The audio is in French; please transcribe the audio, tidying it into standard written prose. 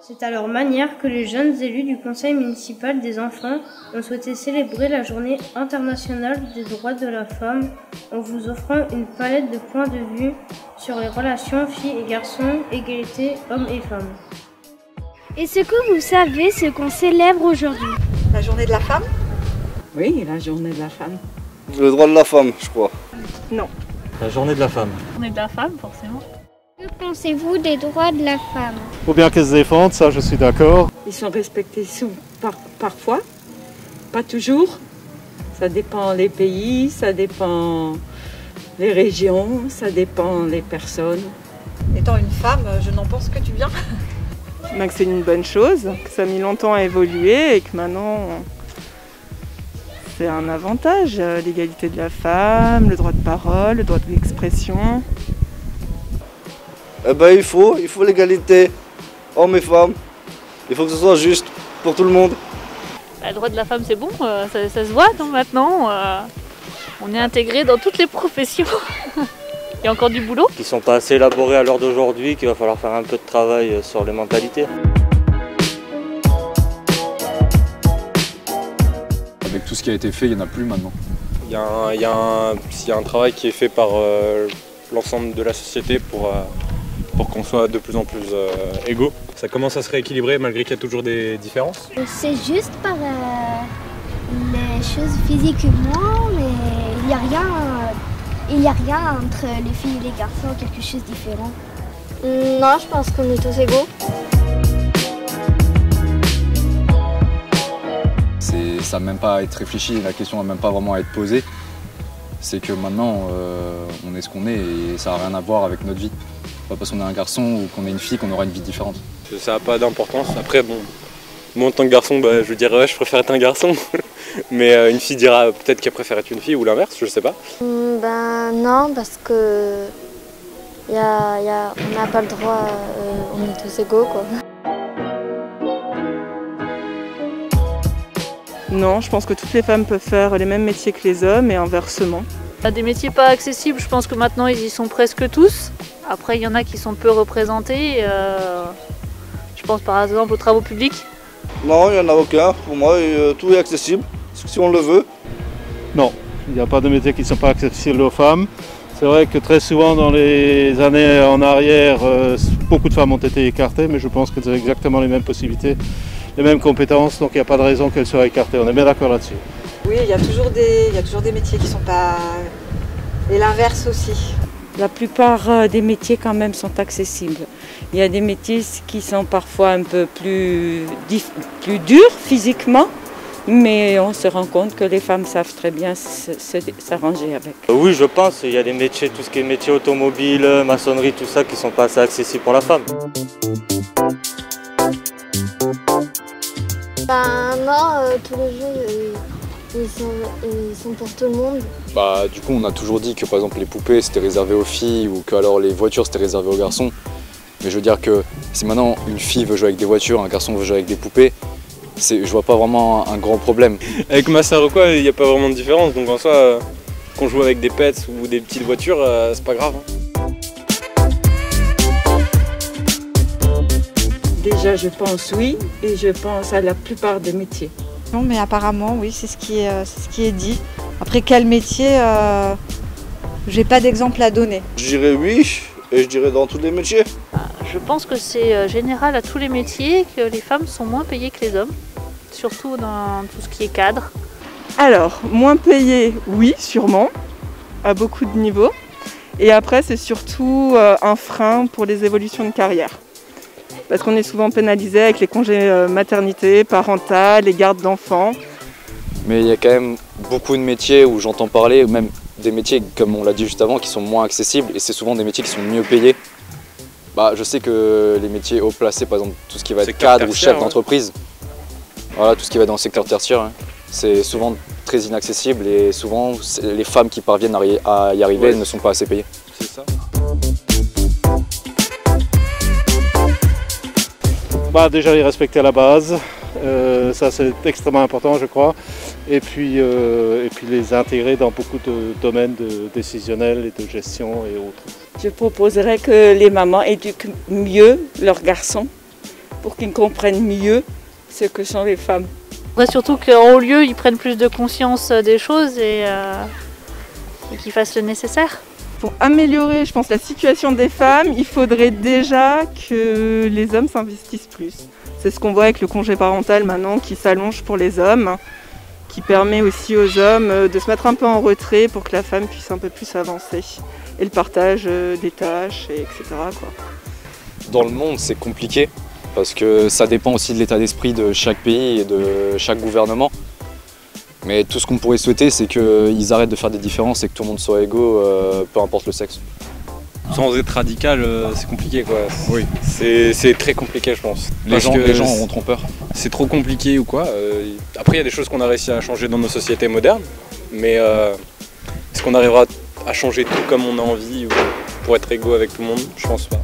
C'est à leur manière que les jeunes élus du Conseil municipal des enfants ont souhaité célébrer la Journée internationale des droits de la femme en vous offrant une palette de points de vue sur les relations filles et garçons, égalité hommes et femmes. Est-ce que vous savez ce qu'on célèbre aujourd'hui? La Journée de la femme? Oui, la Journée de la femme. Le droit de la femme, je crois. Non. La Journée de la femme. La Journée de la femme, forcément. Que pensez-vous des droits de la femme? Faut bien qu'elles se défendent, ça je suis d'accord. Ils sont respectés parfois, pas toujours. Ça dépend les pays, ça dépend les régions, ça dépend les personnes. Étant une femme, je n'en pense que du bien. Que c'est une bonne chose, que ça a mis longtemps à évoluer et que maintenant c'est un avantage. L'égalité de la femme, le droit de parole, le droit de l'expression. Eh ben il faut l'égalité, hommes et femmes. Il faut que ce soit juste pour tout le monde. Le droit de la femme c'est bon, ça se voit non, maintenant. On est intégré dans toutes les professions. Il y a encore du boulot. Qui ne sont pas assez élaborés à l'heure d'aujourd'hui, qu'il va falloir faire un peu de travail sur les mentalités. Avec tout ce qui a été fait, il n'y en a plus maintenant. Il y a un travail qui est fait par l'ensemble de la société pour qu'on soit de plus en plus égaux. Ça commence à se rééquilibrer malgré qu'il y a toujours des différences. C'est juste par les choses physiquement, mais il n'y a rien entre les filles et les garçons, quelque chose de différent. Non, je pense qu'on est tous égaux. Ça n'a même pas à être réfléchi, la question n'a même pas vraiment à être posée. C'est que maintenant, on est ce qu'on est et ça n'a rien à voir avec notre vie. Pas parce qu'on est un garçon ou qu'on est une fille qu'on aura une vie différente. Ça n'a pas d'importance. Après, bon, moi en tant que garçon, je dirais ouais, je préfère être un garçon. Mais une fille dira peut-être qu'elle préfère être une fille ou l'inverse, je sais pas. Non, parce que on n'a pas le droit, on est tous égaux quoi. Non, je pense que toutes les femmes peuvent faire les mêmes métiers que les hommes et inversement. Il y a des métiers pas accessibles, je pense que maintenant ils y sont presque tous. Après il y en a qui sont peu représentés. Je pense par exemple aux travaux publics. Non, il n'y en a aucun. Pour moi, tout est accessible, si on le veut. Non, il n'y a pas de métiers qui ne sont pas accessibles aux femmes. C'est vrai que très souvent dans les années en arrière, beaucoup de femmes ont été écartées, mais je pense qu'elles ont exactement les mêmes possibilités, les mêmes compétences, donc il n'y a pas de raison qu'elles soient écartées. On est bien d'accord là-dessus. Oui, il y a toujours des métiers qui ne sont pas... Et l'inverse aussi. La plupart des métiers quand même sont accessibles. Il y a des métiers qui sont parfois un peu plus durs physiquement, mais on se rend compte que les femmes savent très bien s'arranger avec. Oui, je pense, il y a des métiers, tout ce qui est métier automobile, maçonnerie, tout ça, qui ne sont pas assez accessibles pour la femme. Non, tous les jeux, ils sont pour tout le monde. Du coup, on a toujours dit que par exemple les poupées c'était réservé aux filles ou que alors les voitures c'était réservé aux garçons. Mais je veux dire que si maintenant une fille veut jouer avec des voitures, un garçon veut jouer avec des poupées, je vois pas vraiment un grand problème. Avec ma sœur ou quoi, il n'y a pas vraiment de différence. Donc en soi, qu'on joue avec des pets ou des petites voitures, c'est pas grave. Déjà, je pense oui, et je pense à la plupart des métiers. Non, mais apparemment, oui, c'est ce qui est dit. Après, quel métier j'ai pas d'exemple à donner. Je dirais oui, et je dirais dans tous les métiers. Je pense que c'est général à tous les métiers, que les femmes sont moins payées que les hommes, surtout dans tout ce qui est cadre. Alors, moins payées, oui, sûrement, à beaucoup de niveaux. Et après, c'est surtout un frein pour les évolutions de carrière. Parce qu'on est souvent pénalisé avec les congés maternité, parentale, les gardes d'enfants. Mais il y a quand même beaucoup de métiers où j'entends parler, même des métiers, comme on l'a dit juste avant, qui sont moins accessibles et c'est souvent des métiers qui sont mieux payés. Je sais que les métiers haut placés, par exemple tout ce qui va être cadre ou chef d'entreprise, voilà, tout ce qui va être dans le secteur tertiaire, hein, c'est souvent très inaccessible et souvent les femmes qui parviennent à y arriver ne sont pas assez payées. C'est ça. Déjà les respecter à la base, ça c'est extrêmement important je crois. et puis les intégrer dans beaucoup de domaines décisionnels et de gestion et autres. Je proposerais que les mamans éduquent mieux leurs garçons pour qu'ils comprennent mieux ce que sont les femmes. Surtout qu'en haut lieu, ils prennent plus de conscience des choses et qu'ils fassent le nécessaire. Pour améliorer, je pense, la situation des femmes, il faudrait déjà que les hommes s'investissent plus. C'est ce qu'on voit avec le congé parental maintenant qui s'allonge pour les hommes, qui permet aussi aux hommes de se mettre un peu en retrait pour que la femme puisse un peu plus avancer. Et le partage des tâches, etc. quoi. Dans le monde, c'est compliqué parce que ça dépend aussi de l'état d'esprit de chaque pays et de chaque gouvernement. Mais tout ce qu'on pourrait souhaiter, c'est qu'ils arrêtent de faire des différences et que tout le monde soit égaux, peu importe le sexe. Sans être radical, c'est compliqué quoi. Oui. C'est très compliqué je pense. Les gens auront trop peur. C'est trop compliqué ou quoi. Après il y a des choses qu'on a réussi à changer dans nos sociétés modernes, mais est-ce qu'on arrivera à changer tout comme on a envie ou pour être égaux avec tout le monde? Je pense pas.